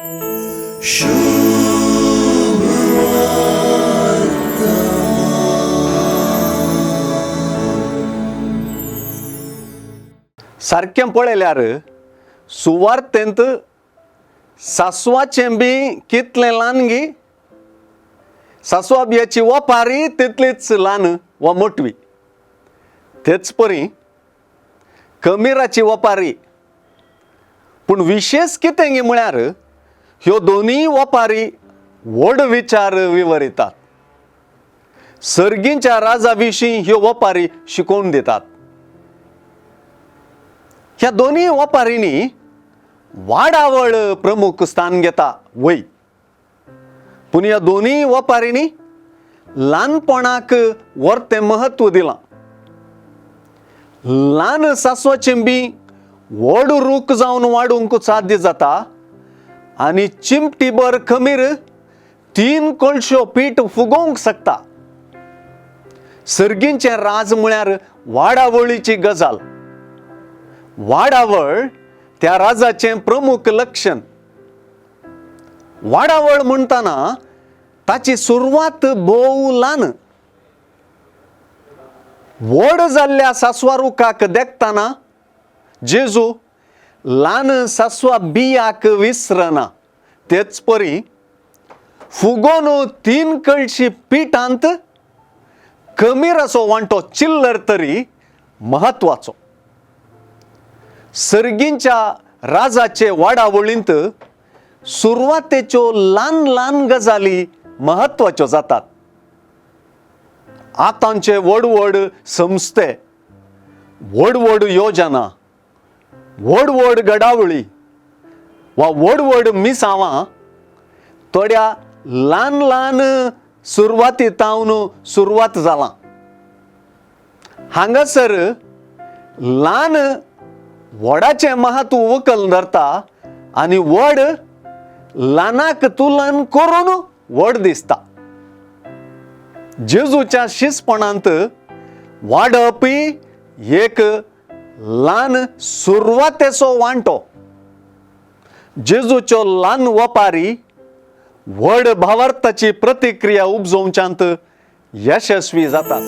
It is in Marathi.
सारकें पळयल्यार सुवार्थेंत सासवा चेंबी कितलें ल्हान गी, सासवा बियाची ओपारी तितलीच ल्हान वा मोटवी. तेच परी कमीराची ओपारी. पूण विशेष कितें गी म्हळ्यार ह्यो दोनूय ओपारी व्हड विचार विवरितात. सर्गींच्या राजा विशीं ह्यो ओपारी शिकोवन दितात. ह्या दोनूय ओपारींनी वाडावळ प्रमुख स्थान घेता वय. पूण ह्या दोनूय ओपारींनी ल्हानपणाक व्हडतें महत्व दिलां. ल्हान सासवा चिंबी व्हड रूख जावन वाडूंक साध्य जाता आनी चिमटीभर खमीर 3 कळश्यो पीठ फुगोवंक शकता. सर्गींचें राज म्हळ्यार वाडावळीची गजाल. वाडावळ त्या राजाचें प्रमुख लक्षण. वाडावळ म्हणटना ताची सुरवात भोव ल्हान. व्हड जाल्ल्या सासवा रुखाक देखताना जेजू ल्हान सासवा बियाक विसरना. तेच परी फुगोवन 3 कळशी पिठांत कमीर असो वांटो चिल्लर तरी महत्वाचो. सर्गींच्या राजाचे वाडावळींत सुरवातेच्यो ल्हान ल्हान गजाली महत्वाच्यो जातात. आतांचे व्हड व्हड संस्थे, व्हड व्हड योजना, व्हड व्हड घडावळी वा व्हड व्हड मिसावां थोड्या ल्हान ल्हान सुरवातीतावन सुरवात जालां. हांगासर ल्हान व्हडाचें महत्व व्हंकल धरता आनी व्हड ल्हानाक तुलन करून व्हड दिसता. जेजूच्या शिसपणांत वाडप एक ल्हान सुरवातेचो वांटो. जेजूच्यो ल्हान ओपारी व्हड भावार्थाची प्रतिक्रिया उपजोवच्यांत यशस्वी जातात.